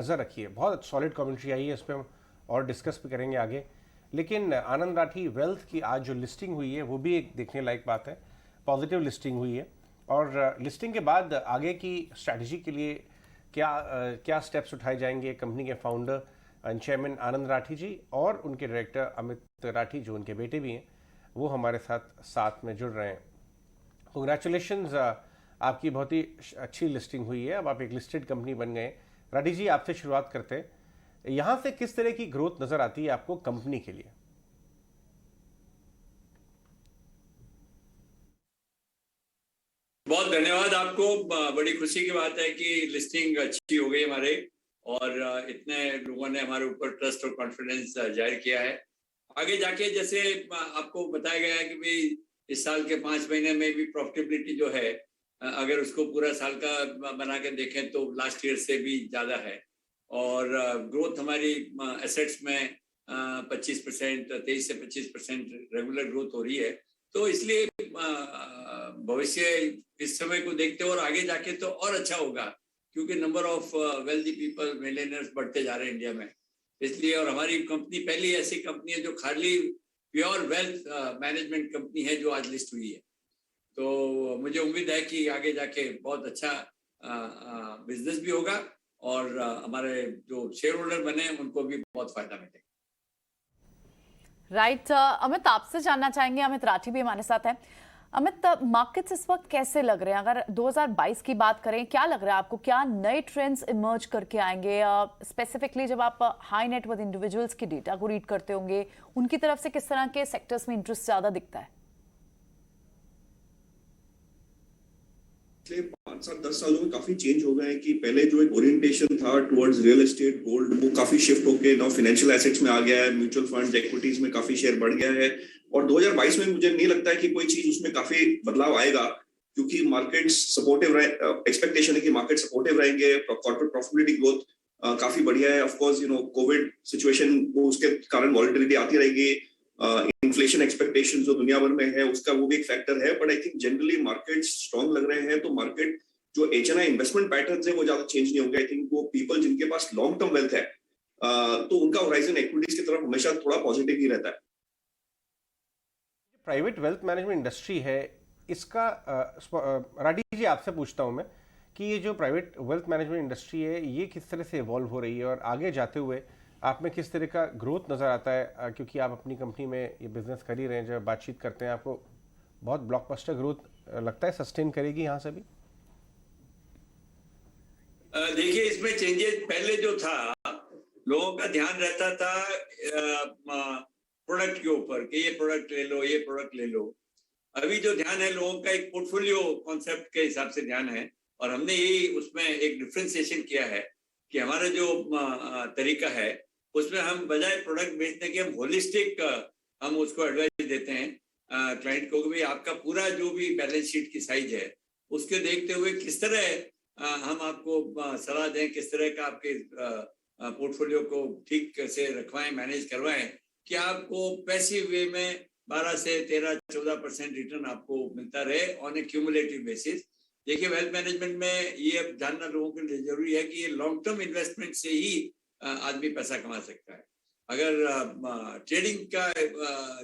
नज़र रखी है। बहुत सॉलिड कमेंट्री आई है, इस पर हम और डिस्कस भी करेंगे आगे। लेकिन आनंद राठी वेल्थ की आज जो लिस्टिंग हुई है वो भी एक देखने लायक बात है। पॉजिटिव लिस्टिंग हुई है और लिस्टिंग के बाद आगे की स्ट्रैटेजी के लिए क्या स्टेप्स उठाए जाएंगे। कंपनी के फाउंडर एंड चेयरमैन आनंद राठी जी और उनके डायरेक्टर अमित राठी जो उनके बेटे भी हैं, वो हमारे साथ साथ में जुड़ रहे हैं। कंग्रेचुलेशंस, आपकी बहुत ही अच्छी लिस्टिंग हुई है। अब आप एक लिस्टेड कंपनी बन गए। राठी जी, आपसे शुरुआत करते हैं। यहां से किस तरह की ग्रोथ नजर आती है आपको कंपनी के लिए? बहुत धन्यवाद आपको। बड़ी खुशी की बात है कि लिस्टिंग अच्छी हो गई हमारे, और इतने लोगों ने हमारे ऊपर ट्रस्ट और कॉन्फिडेंस जाहिर किया है। आगे जाके जैसे आपको बताया गया है कि भाई इस साल के 5 महीने में भी प्रॉफिटेबिलिटी जो है, अगर उसको पूरा साल का बना के देखें तो लास्ट ईयर से भी ज्यादा है। और ग्रोथ हमारी एसेट्स में 25%, 23 से 25% रेगुलर ग्रोथ हो रही है। तो इसलिए भविष्य इस समय को देखते हो और आगे जाके तो और अच्छा होगा, क्योंकि number of wealthy people, millionaires बढ़ते जा रहे हैं इंडिया में। इसलिए, और हमारी कंपनी पहली ऐसी कंपनी है जो खाली प्योर वेल्थ मैनेजमेंट कंपनी है जो आज लिस्ट हुई है। तो मुझे उम्मीद है कि आगे जाके बहुत अच्छा बिजनेस भी होगा और हमारे जो शेयर होल्डर बने उनको भी बहुत फायदा मिलेगा। राइट। अमित, आपसे जानना चाहेंगे, अमित राठी भी हमारे साथ है। अमित, मार्केट्स इस वक्त कैसे लग रहे हैं? अगर 2022 की बात करें, क्या लग रहा है आपको? क्या नए ट्रेंड्स इमर्ज करके आएंगे? स्पेसिफिकली जब आप हाई नेटवर्थ इंडिविजुअल्स की डेटा को रीड करते होंगे, उनकी तरफ से किस तरह के सेक्टर्स में इंटरेस्ट ज्यादा दिखता है? पिछले 5 साल 10 सालों में काफी चेंज हो गए हैं कि पहले जो एक ओरिएंटेशन था टुवर्ड्स रियल एस्टेट, गोल्ड, वो काफी शिफ्ट होके नाउ फाइनेंशियल एसेट्स में आ गया है। म्यूचुअल फंड्स, इक्विटीज में काफी शेयर बढ़ गया है। और 2022 में मुझे नहीं लगता है कि कोई चीज उसमें काफी बदलाव आएगा, क्योंकि मार्केट्स सपोर्टिव रहे। एक्सपेक्टेशन है कि मार्केट सपोर्टिव रहेंगे। कॉर्पोरेट प्रॉफिटेबिलिटी ग्रोथ काफी बढ़िया है। ऑफ कोर्स कोविड सिचुएशन, वो उसके कारण वॉलेटिलिटी आती रहेगी। इन्फ्लेशन एक्सपेक्टेशंस जो दुनिया भर में है उसका वो भी एक फैक्टर है। But I think generally market strong लग रहे हैं। तो मार्केट जो एचएनआई इन्वेस्टमेंट पैटर्न्स है वो ज्यादा चेंज नहीं होंगे। आई थिंक वो पीपल जिनके पास लॉन्ग टर्म वेल्थ है, तो उनका होराइजन इक्विटीज की तरफ हमेशा थोड़ा पॉजिटिव ही रहता है। प्राइवेट वेल्थ मैनेजमेंट इंडस्ट्री है, इसका राठी जी आपसे पूछता हूं मैं कि ये जो प्राइवेट वेल्थ मैनेजमेंट इंडस्ट्री है ये किस तरह से इवॉल्व हो रही है और आगे जाते हुए आप में किस तरह का ग्रोथ नज़र आता है? क्योंकि आप अपनी कंपनी में ये बिजनेस कर ही रहे हैं। जब बातचीत करते हैं आपको बहुत ब्लॉकबस्टर ग्रोथ लगता है सस्टेन करेगी यहाँ से भी? देखिए, इसमें चेंजेस पहले जो था, लोगों का ध्यान रहता था प्रोडक्ट के ऊपर कि ये प्रोडक्ट ले लो, ये प्रोडक्ट ले लो। अभी जो ध्यान है लोगों का एक पोर्टफोलियो कॉन्सेप्ट के हिसाब से ध्यान है। और हमने यही उसमें एक डिफ्रेंसिएशन किया है कि हमारा जो तरीका है उसमें हम बजाय प्रोडक्ट बेचने के हम होलिस्टिक हम उसको एडवाइस देते हैं क्लाइंट को कि भाई आपका पूरा जो भी बैलेंस शीट की साइज है उसके देखते हुए किस तरह हम आपको सलाह दें, किस तरह का आपके पोर्टफोलियो को ठीक से रखवाएं, मैनेज करवाएं कि आपको पैसिव वे में 12 से 13-14% रिटर्न आपको मिलता रहे ऑन ए क्यूमुलेटिव बेसिस। देखिए, वेल्थ मैनेजमेंट में ये अब जानना लोगों के लिए जरूरी है कि ये लॉन्ग टर्म इन्वेस्टमेंट से ही आदमी पैसा कमा सकता है। अगर ट्रेडिंग का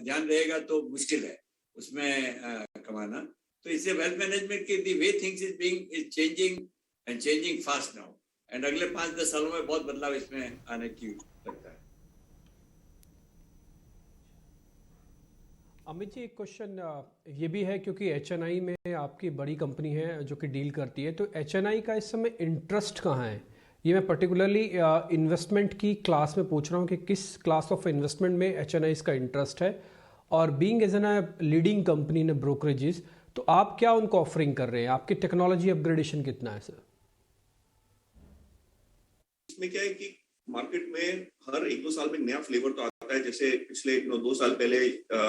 ध्यान रहेगा तो मुश्किल है उसमें कमाना। तो इससे वेल्थ मैनेजमेंट की the way things is changing and changing fast now. And अगले 5-10 सालों में बहुत बदलाव इसमें आने की लगता है। अमित जी, एक क्वेश्चन ये भी है, क्योंकि एचएनआई में आपकी बड़ी कंपनी है जो कि डील करती है, तो एचएनआई का इस समय इंटरेस्ट कहाँ है? ये मैं पर्टिकुलरली इन्वेस्टमेंट की क्लास में पूछ रहा हूँ कि किस क्लास ऑफ इन्वेस्टमेंट में एचएनआई का इंटरेस्ट है। और being as an leading company in brokerages, तो आप क्या उनको ऑफरिंग कर रहे हैं? आपकी टेक्नोलॉजी अपग्रेडेशन कितना है सर? इसमें क्या है कि मार्केट में हर 1-2 साल में नया फ्लेवर तो आता है। जैसे पिछले 2 साल पहले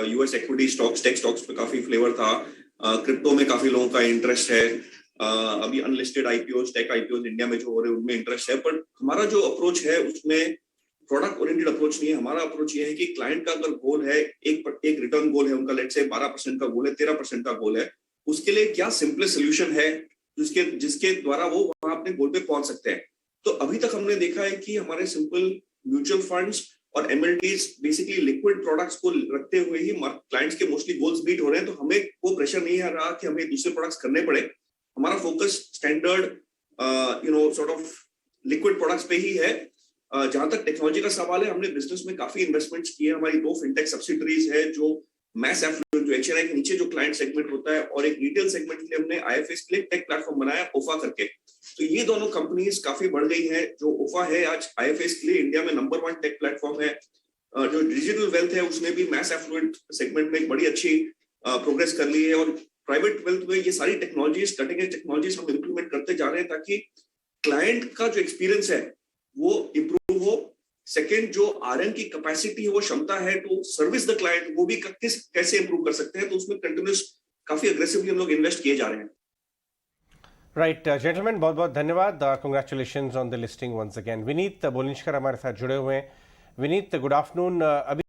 US equity stocks, tech stocks पे काफी फ्लेवर था। क्रिप्टो में काफी लोगों का इंटरेस्ट है। अभी unlisted IPOs, tech IPOs India में जो हो रहे हैं उनमें इंटरेस्ट है। पर हमारा जो अप्रोच है उसमें प्रोडक्ट ओरिएंटेड अप्रोच नहीं है। हमारा अप्रोच ये है कि क्लाइंट का अगर गोल है, एक रिटर्न गोल है उनका, लेट्स से 12% का गोल है, 13% का गोल है, उसके लिए क्या सिंपलेस्ट सोल्यूशन है जिसके द्वारा वो वहां अपने गोल पे पहुंच सकते हैं। तो अभी तक हमने देखा है कि हमारे सिंपल म्यूचुअल फंड्स और एमएलटीज बेसिकली लिक्विड प्रोडक्ट्स को रखते हुए ही क्लाइंट्स के मोस्टली गोल्स मीट हो रहे हैं, तो हमें वो प्रेशर नहीं आ रहा कि हमें दूसरे प्रोडक्ट्स करने पड़े। हमारा focus standard sort of liquid products पे ही है। जहां तक टेक्नोलॉजी का सवाल है, हमने बिजनेस में काफी इन्वेस्टमेंट्स किए। हमारी 2 फिनटेक सब्सिडरीज है जो मैस एफ्लुएंट, जो एचएनआई के नीचे जो क्लाइंट सेगमेंट होता है, और एक रिटेल सेगमेंट के लिए हमने आईएफएस के लिए टेक प्लेटफॉर्म बनाया ओफा करके। तो ये दोनों कंपनीज काफी बढ़ गई हैं। जो ओफा है आज आईएफएस के लिए इंडिया में नंबर 1 टेक प्लेटफॉर्म है। जो डिजिटल वेल्थ है उसने भी मैस एफ्लुएंट सेगमेंट में एक बड़ी अच्छी प्रोग्रेस कर ली है, और प्राइवेट वेल्थ में ये सारी टेक्नोलॉजीज, कटिंग एज टेक्नोलॉजीज हम इंप्लीमेंट करते जा रहे हैं ताकि क्लाइंट का जो एक्सपीरियंस है वो इम्प्रूव हो। सेकंड, जो आरएम की कैपेसिटी है, वो क्षमता है टू सर्विस द क्लाइंट, वो भी कैसे इंप्रूव कर सकते हैं, तो उसमें कंटिन्यूस काफी अग्रेसिवली हम लोग इन्वेस्ट किए जा रहे हैं। राइट जेंटलमैन, बहुत बहुत धन्यवाद। Congratulations on the listing once again. Vineet Bolinjkar हमारे साथ जुड़े हुए हैं। Vineet, good afternoon. अभी